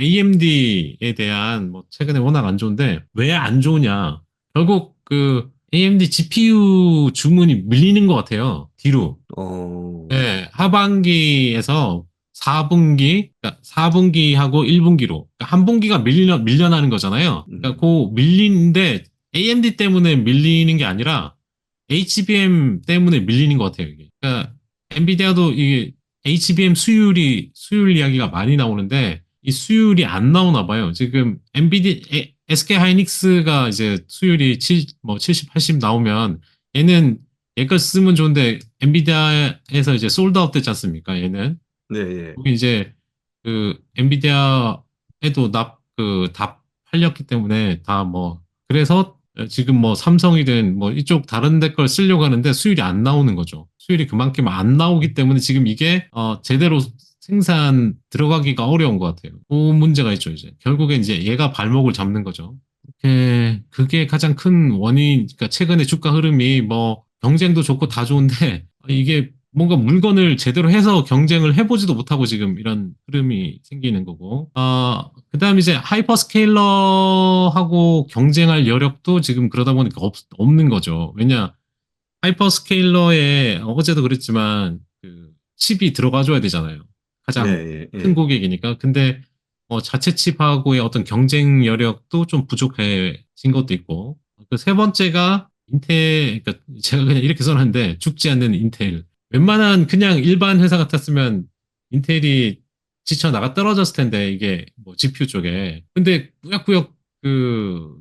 AMD에 대한 뭐 최근에 워낙 안 좋은데 왜 안 좋으냐? 결국 그 AMD GPU 주문이 밀리는 것 같아요. 뒤로. 어, 네, 하반기에서 4분기, 그러니까 4분기하고 1분기로, 그러니까 한 분기가 밀려나는 거잖아요. 그러니까 음, 그 밀리는데 AMD 때문에 밀리는 게 아니라 HBM 때문에 밀리는 것 같아요, 이게. 그러니까 엔비디아도 이게 HBM 수율 이야기가 많이 나오는데 이 수율이 안 나오나 봐요. 지금 SK 하이닉스가 이제 수율이 뭐 70, 80 나오면 얘는 얘걸 쓰면 좋은데 엔비디아에서 이제 솔드아웃 됐지 않습니까? 얘는 네, 예. 여기 이제 그 엔비디아에도 다 팔렸기 때문에 다 뭐 그래서 지금 뭐 삼성이든 뭐 이쪽 다른 데 걸 쓰려고 하는데 수율이 안 나오는 거죠. 수율이 그만큼 안 나오기 때문에 지금 이게 제대로 생산 들어가기가 어려운 것 같아요. 그 문제가 있죠, 이제. 결국에 이제 얘가 발목을 잡는 거죠. 그게 가장 큰 원인, 그러니까 최근에 주가 흐름이 뭐 경쟁도 좋고 다 좋은데 이게 뭔가 물건을 제대로 해서 경쟁을 해보지도 못하고 지금 이런 흐름이 생기는 거고. 그다음 이제 하이퍼스케일러하고 경쟁할 여력도 지금 그러다 보니까 없는 거죠. 왜냐, 하이퍼스케일러에 어제도 그랬지만 그 칩이 들어가줘야 되잖아요. 네, 가장 예, 큰 예. 고객이니까. 근데 자체 칩하고의 어떤 경쟁 여력도 좀 부족해진 것도 있고. 그 세 번째가 인텔, 그러니까 제가 그냥 이렇게 써놨는데 죽지 않는 인텔. 웬만한 그냥 일반 회사 같았으면 인텔이 지쳐 나가 떨어졌을 텐데 이게 뭐 GPU 쪽에. 근데 꾸역꾸역 그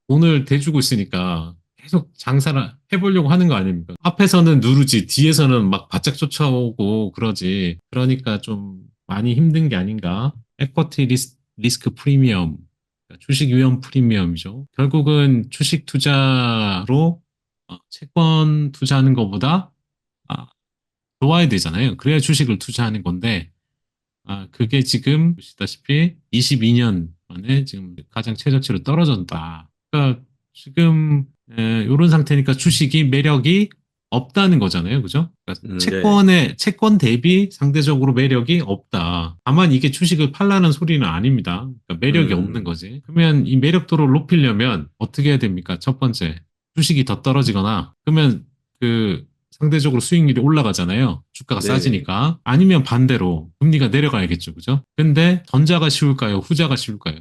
돈을 대주고 있으니까 계속 장사를 해보려고 하는 거 아닙니까? 앞에서는 누르지, 뒤에서는 막 바짝 쫓아오고 그러지. 그러니까 좀 많이 힘든 게 아닌가. 에쿼티 리스크 프리미엄, 그러니까 주식 위험 프리미엄이죠. 결국은 주식 투자로 채권 투자하는 것보다 아, 좋아야 되잖아요. 그래야 주식을 투자하는 건데 그게 지금 보시다시피 22년 만에 지금 가장 최저치로 떨어졌다. 그러니까 지금 이런 상태니까 주식이 매력이 없다는 거잖아요. 그죠? 그러니까 네. 채권 대비 상대적으로 매력이 없다. 다만 이게 주식을 팔라는 소리는 아닙니다. 그러니까 매력이 없는 음, 거지. 그러면 이 매력도를 높이려면 어떻게 해야 됩니까? 첫 번째, 주식이 더 떨어지거나 그러면 그 상대적으로 수익률이 올라가잖아요. 주가가 네. 싸지니까. 아니면 반대로 금리가 내려가야겠죠. 그죠? 근데 전자가 쉬울까요? 후자가 쉬울까요?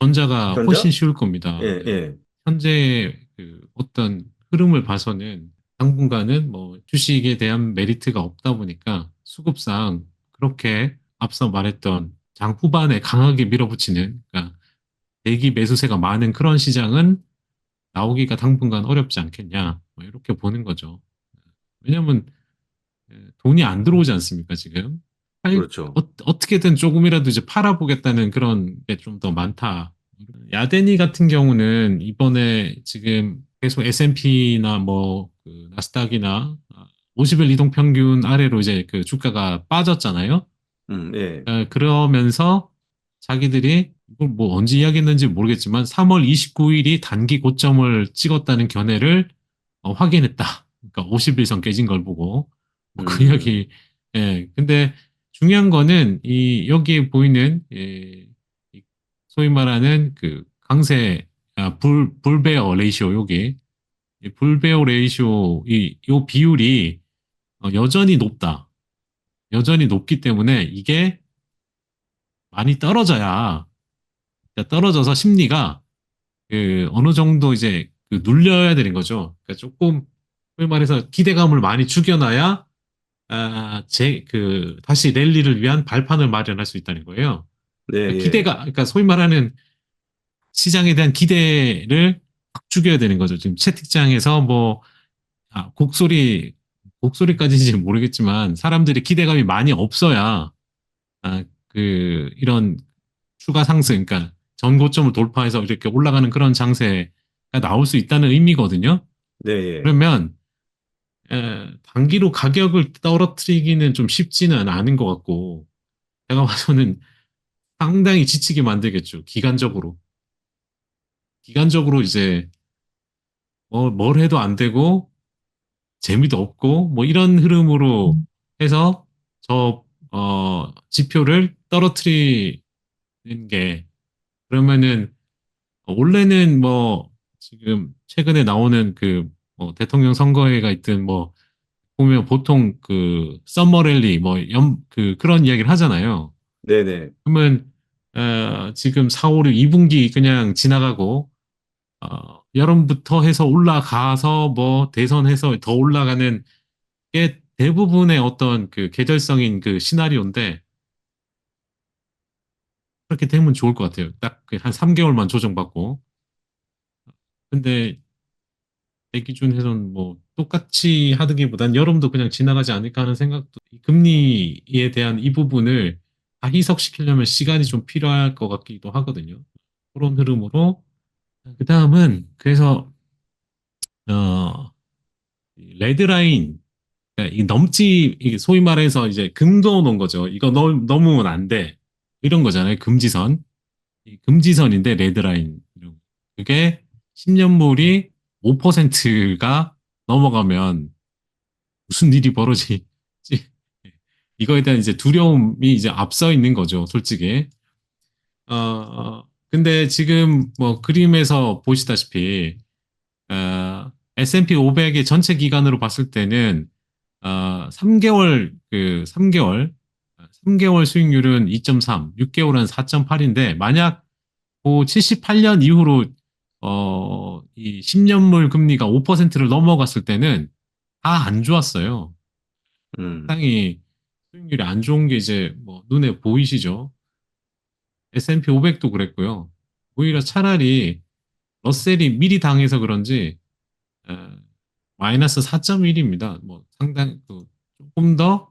전자가 훨씬 전자? 쉬울 겁니다. 예, 네. 예. 현재 그 어떤 흐름을 봐서는 당분간은 뭐 주식에 대한 메리트가 없다 보니까 수급상 그렇게 앞서 말했던 장 후반에 강하게 밀어붙이는, 그러니까 대기 매수세가 많은 그런 시장은 나오기가 당분간 어렵지 않겠냐. 뭐 이렇게 보는 거죠. 왜냐면 돈이 안 들어오지 않습니까, 지금? 그렇죠. 어떻게든 조금이라도 이제 팔아보겠다는 그런 게 좀 더 많다. 야데니 같은 경우는 이번에 지금 계속 S&P나 뭐, 그 나스닥이나 50일 이동 평균 아래로 이제 그 주가가 빠졌잖아요. 예. 그러면서 자기들이 이걸 뭐 언제 이야기했는지 모르겠지만 3월 29일이 단기 고점을 찍었다는 견해를 확인했다. 그러니까 50일선 깨진 걸 보고 뭐 그 음, 이야기. 예. 근데 중요한 거는 이 여기에 보이는 이 소위 말하는 그 강세 불베어 레이시오 여기 이 불베어 레이시오 요 비율이 여전히 높다. 여전히 높기 때문에 이게 많이 떨어져야, 그러니까 떨어져서 심리가 그 어느 정도 이제 그 눌려야 되는 거죠. 그러니까 조금 소위 말해서 기대감을 많이 죽여놔야 다시 랠리를 위한 발판을 마련할 수 있다는 거예요. 네, 그러니까 예. 그러니까 소위 말하는 시장에 대한 기대를 확 죽여야 되는 거죠. 지금 채팅창에서 뭐 곡소리까지는 모르겠지만 사람들이 기대감이 많이 없어야 이런 추가 상승, 그러니까 전고점을 돌파해서 이렇게 올라가는 그런 장세가 나올 수 있다는 의미거든요. 네, 예. 그러면 단기로 가격을 떨어뜨리기는 좀 쉽지는 않은 것 같고 제가 봐서는 상당히 지치게 만들겠죠. 기간적으로 이제 뭘 해도 안 되고 재미도 없고 뭐 이런 흐름으로 해서 저 지표를 떨어뜨리게 게 그러면은 원래는 뭐 지금 최근에 나오는 그뭐 대통령 선거회가 있든 뭐 보면 보통 그 서머 랠리 그런 이야기를 하잖아요. 네네. 그러면 지금 4, 5, 6, 2분기 그냥 지나가고 여름부터 해서 올라가서 뭐 대선해서 더 올라가는 게 대부분의 어떤 그 계절성인 그 시나리오인데 그렇게 되면 좋을 것 같아요. 딱 한 3개월만 조정받고. 근데 내 기준에서는 뭐 똑같이 하기보단 여름도 그냥 지나가지 않을까 하는 생각도 이 금리에 대한 이 부분을 다 희석시키려면 시간이 좀 필요할 것 같기도 하거든요. 그런 흐름으로 그 다음은 그래서 어 레드라인 그러니까 이 넘지 이게 소위 말해서 이제 금거 놓은 거죠. 이거 넘으면 안 돼. 이런 거잖아요. 금지선. 이 금지선인데 레드라인. 그게 10년물이 5%가 넘어가면 무슨 일이 벌어지지? 이거에 대한 이제 두려움이 이제 앞서 있는 거죠, 솔직히. 근데 지금 뭐 그림에서 보시다시피, S&P 500의 전체 기간으로 봤을 때는, 3개월 수익률은 2.3, 6개월은 4.8인데, 만약 그 78년 이후로, 이 10년물 금리가 5%를 넘어갔을 때는 다 안 좋았어요. 음, 상당히 수익률이 안 좋은 게 이제 뭐 눈에 보이시죠? S&P 500도 그랬고요. 오히려 차라리 러셀이 미리 당해서 그런지 에, 마이너스 4.1입니다. 뭐 상당히 조금 더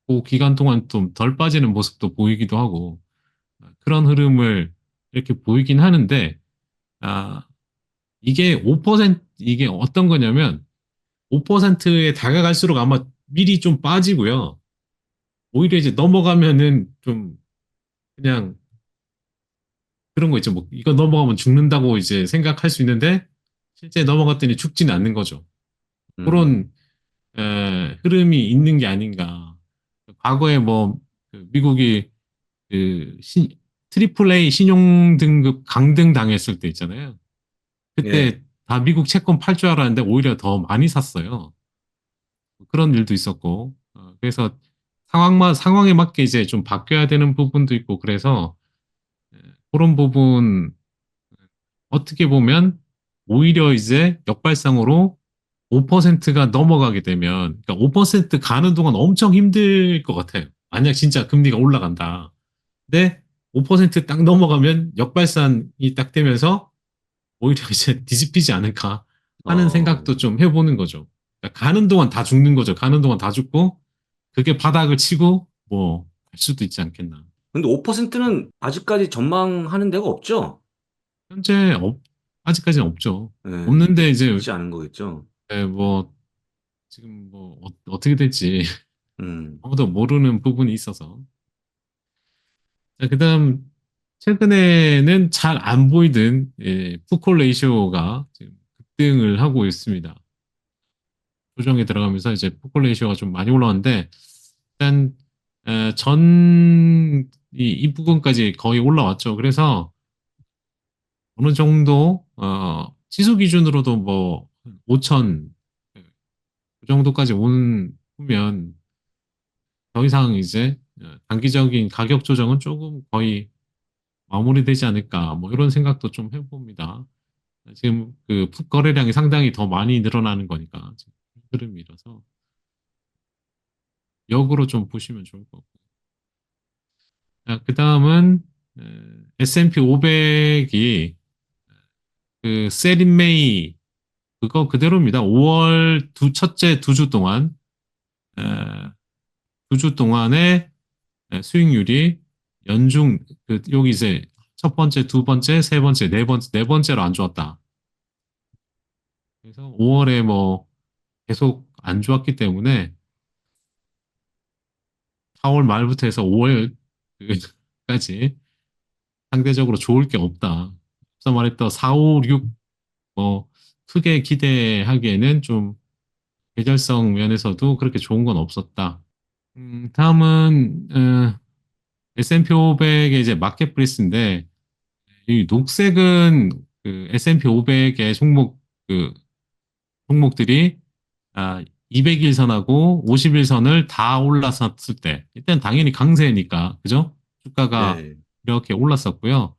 그 기간 동안 좀 덜 빠지는 모습도 보이기도 하고 그런 흐름을 이렇게 보이긴 하는데 아, 이게 어떤 거냐면 5%에 다가갈수록 아마 미리 좀 빠지고요. 오히려 이제 넘어가면은 좀 그냥 그런 거 있죠. 뭐 이거 넘어가면 죽는다고 이제 생각할 수 있는데 실제 넘어갔더니 죽지는 않는 거죠. 음, 그런 흐름이 있는 게 아닌가. 과거에 뭐그 미국이 그 트리플 A 신용 등급 강등 당했을 때 있잖아요. 예. 그때 다 미국 채권 팔 줄 알았는데 오히려 더 많이 샀어요. 그런 일도 있었고. 그래서 상황에 맞게 이제 좀 바뀌어야 되는 부분도 있고 그래서 그런 부분 어떻게 보면 오히려 이제 역발상으로 5%가 넘어가게 되면, 그러니까 5% 가는 동안 엄청 힘들 것 같아요. 만약 진짜 금리가 올라간다. 근데 5%딱 넘어가면 역발상이 딱 되면서 오히려 이제 뒤집히지 않을까 하는 어, 생각도 좀 해보는 거죠. 그러니까 가는 동안 다 죽는 거죠. 가는 동안 다 죽고, 그게 바닥을 치고, 뭐, 할 수도 있지 않겠나. 근데 5%는 아직까지 전망하는 데가 없죠? 현재, 아직까지는 없죠. 예, 없는데 이제, 쉽지 않은 거겠죠? 뭐, 지금 뭐 떻게 될지 음, 아무도 모르는 부분이 있어서. 자, 그다음 최근에는 잘 안 보이던 푸콜 레이쇼가 지금 급등을 하고 있습니다. 조정에 들어가면서 이제 푸콜 레이쇼가 좀 많이 올라왔는데 일단 이 부분까지 거의 올라왔죠. 그래서 어느 정도 지수 기준으로도 뭐 5천 그 정도까지 오면 더 이상 이제 단기적인 가격 조정은 조금 거의 마무리되지 않을까 뭐 이런 생각도 좀 해봅니다. 지금 그 풋 거래량이 상당히 더 많이 늘어나는 거니까 지금 흐름이라서 역으로 좀 보시면 좋을 것 같고. 그 다음은 S&P 500이 그 세린 메이 그거 그대로입니다. 5월 첫째 두 주 동안 에, 2주 동안의 수익률이 연중 여기 이제 첫 번째, 두 번째, 세 번째, 네 번째로 안 좋았다. 그래서 5월에 뭐 계속 안 좋았기 때문에 4월 말부터 해서 5월까지 상대적으로 좋을 게 없다. 앞서 말했던 4, 5, 6 뭐 크게 기대하기에는 좀 계절성 면에서도 그렇게 좋은 건 없었다. 다음은 S&P 500의 이제 마켓 프리스인데 이 녹색은 그 S&P 500의 그 종목들이 200일선하고 50일선을 다 올라섰을 때, 이때는 당연히 강세니까, 그죠? 주가가 네. 이렇게 올랐었고요.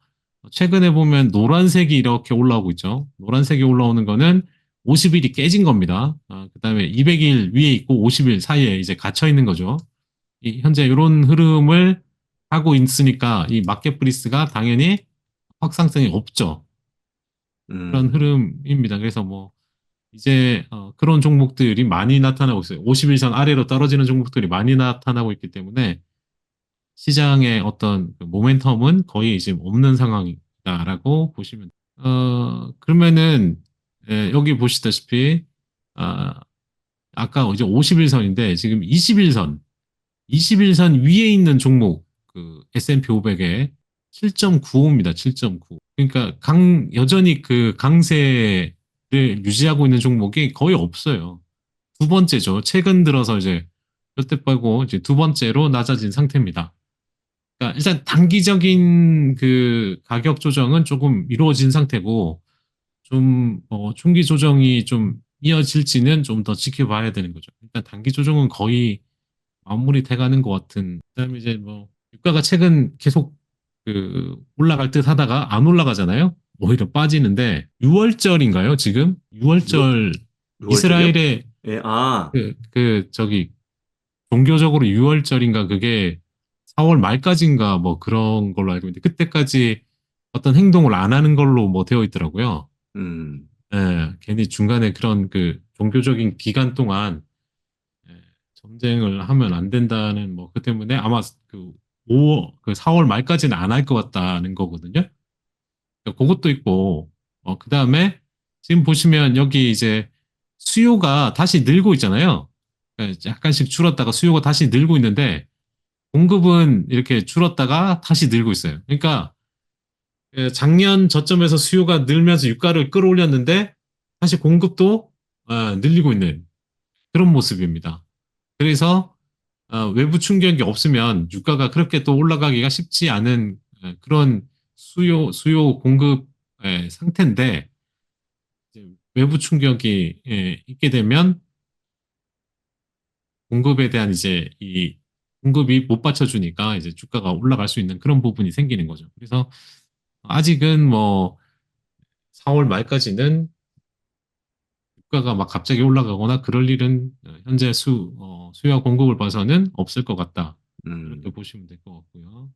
최근에 보면 노란색이 이렇게 올라오고 있죠. 노란색이 올라오는 거는 50일이 깨진 겁니다. 그다음에 200일 위에 있고 50일 사이에 이제 갇혀 있는 거죠. 현재 이런 흐름을 하고 있으니까 이 마켓 브리스가 당연히 확산성이 없죠. 그런 음, 흐름입니다. 그래서 뭐 이제 그런 종목들이 많이 나타나고 있어요. 51선 아래로 떨어지는 종목들이 많이 나타나고 있기 때문에 시장의 어떤 그 모멘텀은 거의 지금 없는 상황이다라고 보시면 돼요. 그러면은 여기 보시다시피 아, 아까 이제 51선인데 지금 21선 위에 있는 종목 그 S&P 500에 7.95입니다. 7.9. 그러니까 여전히 그 강세를 유지하고 있는 종목이 거의 없어요. 두 번째죠. 최근 들어서 이제 몇대 빼고 이제 두 번째로 낮아진 상태입니다. 그러니까 일단 단기적인 그 가격 조정은 조금 이루어진 상태고 좀 중기 조정이 좀 이어질지는 좀 더 지켜봐야 되는 거죠. 일단 단기 조정은 거의 마무리 돼가는 것 같은. 그다음에 이제 뭐 유가가 최근 계속 그 올라갈 듯 하다가 안 올라가잖아요. 오히려 빠지는데 6월절인가요? 지금 6월절 6월절이요? 이스라엘의 예, 아, 저기 종교적으로 6월절인가 그게 4월 말까지인가 뭐 그런 걸로 알고 있는데 그때까지 어떤 행동을 안 하는 걸로 뭐 되어 있더라고요. 음, 괜히 중간에 그런 그 종교적인 기간 동안 예, 전쟁을 하면 안 된다는 뭐 그 때문에 아마 그 5월, 그 4월 말까지는 안 할 것 같다는 거거든요. 그러니까 그것도 있고, 그 다음에 지금 보시면 여기 이제 수요가 다시 늘고 있잖아요. 그러니까 약간씩 줄었다가 수요가 다시 늘고 있는데 공급은 이렇게 줄었다가 다시 늘고 있어요. 그러니까 작년 저점에서 수요가 늘면서 유가를 끌어올렸는데 다시 공급도 늘리고 있는 그런 모습입니다. 그래서 외부 충격이 없으면 유가가 그렇게 또 올라가기가 쉽지 않은 그런 수요 공급 상태인데 이제 외부 충격이 있게 되면 공급에 대한 이제 이 공급이 못 받쳐주니까 이제 주가가 올라갈 수 있는 그런 부분이 생기는 거죠. 그래서 아직은 뭐 4월 말까지는 유가가 막 갑자기 올라가거나 그럴 일은 현재 수요와 공급을 봐서는 없을 것 같다. 이렇게 음. 보시면 될 것 같고요.